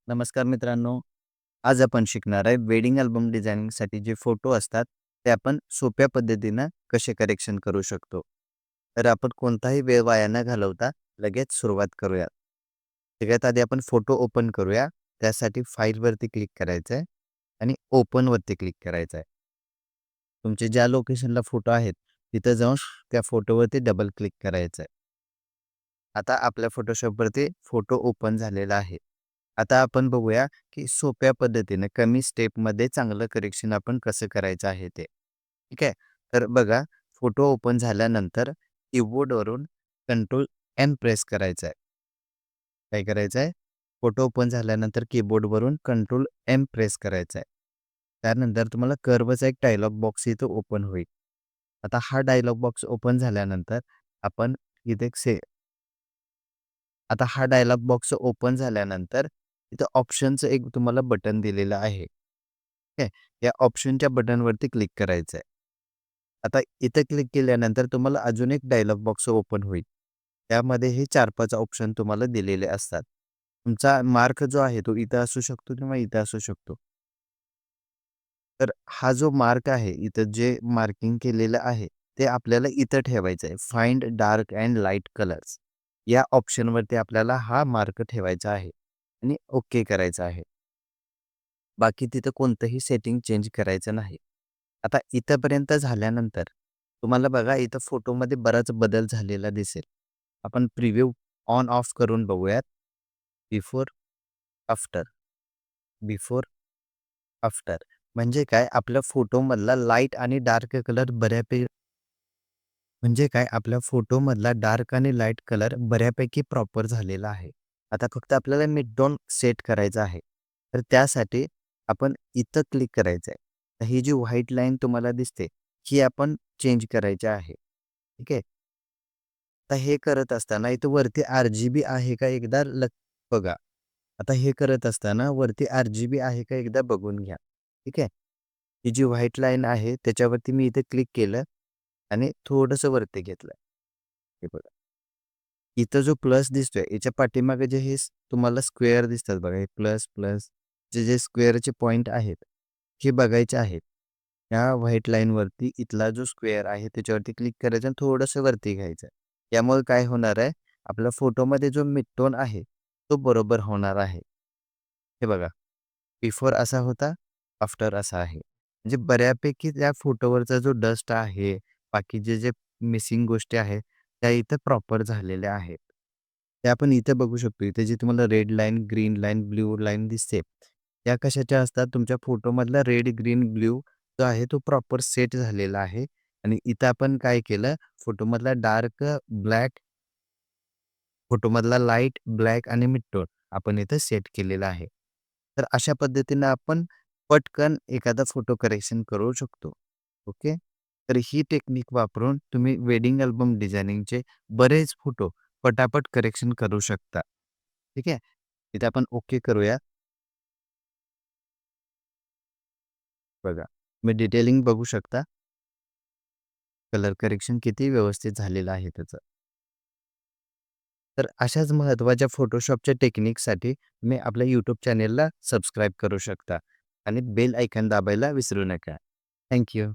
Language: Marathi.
नमस्कार मित्रांनो. आज आपण शिकणार आहे वेडिंग अल्बम डिझायनिंगसाठी जे फोटो असतात, ते आपण सोप्या पद्धतीनं कसे करेक्शन करू शकतो. तर आपण कोणताही वेळ वाया न घालवता लगेच सुरुवात करूया. सगळ्यात आधी आपण फोटो ओपन करूया. त्यासाठी फाईलवरती क्लिक करायचं आहे आणि ओपनवरती क्लिक करायचं आहे. तुमचे ज्या लोकेशनला फोटो आहेत, तिथं जाऊन त्या फोटोवरती डबल क्लिक करायचं आहे. आता आपल्या Photoshopवरती फोटो ओपन झालेला आहे. आता आपण बघूया, की सोप्या पद्धतीने कमी स्टेपमध्ये चांगलं करेक्शन आपण कसं करायचं आहे ते. ठीक आहे. तर बघा, फोटो ओपन झाल्यानंतर कीबोर्डवरून कंट्रोल एम प्रेस करायचं आहे. काय करायचं आहे? फोटो ओपन झाल्यानंतर कीबोर्डवरून कंट्रोल एम प्रेस करायचा आहे. त्यानंतर तुम्हाला कर्वचा एक डायलॉग बॉक्स इथं ओपन होईल. आता हा डायलॉग बॉक्स ओपन झाल्यानंतर आपण इथे आता हा डायलॉग बॉक्स ओपन झाल्यानंतर इथं ऑप्शनचं एक तुम्हाला बटन दिलेलं आहे. ठीक आहे. या ऑप्शनच्या बटनवरती क्लिक करायचं आहे. आता इथं क्लिक केल्यानंतर तुम्हाला अजून एक डायलॉग बॉक्स ओपन होईल. त्यामध्ये हे 4-5 ऑप्शन तुम्हाला दिलेले असतात. तुमचा मार्क जो आहे तो इथं असू शकतो किंवा इथं असू शकतो. तर हा जो मार्क आहे, इथं जे मार्किंग केलेलं आहे, ते आपल्याला इथं ठेवायचं आहे. Find dark and light colours या ऑप्शनवरती आपल्याला हा मार्क ठेवायचा आहे आणि ओके करायचं आहे. बाकी तिथं कोणतंही सेटिंग चेंज करायचं नाही. आता इथपर्यंत झाल्यानंतर तुम्हाला बघा इथं फोटोमध्ये बराच बदल झालेला दिसेल. आपण प्रिव्ह्यू ऑन ऑफ करून बघूयात. Before, after, before, after. म्हणजे काय आपल्या फोटोमधला लाईट आणि डार्क कलर म्हणजे काय आपल्या फोटोमधला डार्क आणि लाईट कलर बऱ्यापैकी प्रॉपर झालेला आहे. आता फक्त आपल्याला मिड टोन सेट करायचा आहे. तर त्यासाठी आपण इथं क्लिक करायचं आहे. तर ही जी व्हाईट लाईन तुम्हाला दिसते, ही आपण चेंज करायची आहे. ठीक आहे. आता हे करत असताना इथं वरती आर-जी-बी आहे का एकदा बघा. आता हे करत असताना वरती आर-जी-बी आहे का एकदा बघून घ्या. ठीक आहे. ही जी व्हाईट लाईन आहे त्याच्यावरती मी इथे क्लिक केलं आणि थोडंसं वरती घेतलं. हे बघा. इथं जो प्लस दिसतोय याच्या पाठीमागे जे हे तुम्हाला स्क्वेअर दिसतात बघा, हे प्लस, प्लस जे स्क्वेअरचे पॉइंट आहेत, हे बघायचे आहेत. या व्हाईट लाईनवरती इथला जो स्क्वेअर आहे त्याच्यावरती क्लिक करायचं आणि थोडंसं वरती घ्यायचं. यामुळे काय होणार आहे, आपल्या फोटोमध्ये जो मिडटोन आहे, तो बरोबर होणार आहे. हे बघा, बिफोर असा होता, आफ्टर असा आहे. म्हणजे बऱ्यापैकी त्या फोटोवरचा जो डस्ट आहे, बाकीचे जे मिसिंग गोष्टी आहेत, त्या इथं प्रॉपर झालेल्या आहेत. ते आपण इथे बघू शकतो. इथे जी तुम्हाला red line, green line, blue line दिसते, त्या कशाच्या असतात? तुमच्या फोटोमधला रेड, ग्रीन, ब्लू जो आहे तो प्रॉपर सेट झालेला आहे आणि इथं आपण काय केलं, फोटोमधला डार्क, ब्लॅक, फोटोमधला लाईट, ब्लॅक आणि मिड आपण इथं सेट केलेला आहे. तर अशा पद्धतीनं आपण पटकन एखादा फोटो करेक्शन करू शकतो. ओके. तर ही टेक्निक वापरून तुम्ही वेडिंग अल्बम डिझायनिंगचे बरेच फोटो पटापट करेक्शन करू शकता. ठीक आहे. इथे आपण ओके करूया. बघा, तुम्ही डिटेलिंग बघू शकता. कलर करेक्शन किती व्यवस्थित झालेलं आहे त्याचं. तर अशाच महत्त्वाच्या फोटोशॉपच्या टेक्निकसाठी तुम्ही आपल्या यूट्यूब चॅनेलला सबस्क्राईब करू शकता आणि बेल आयकॉन दाबायला विसरू नका. Thank you.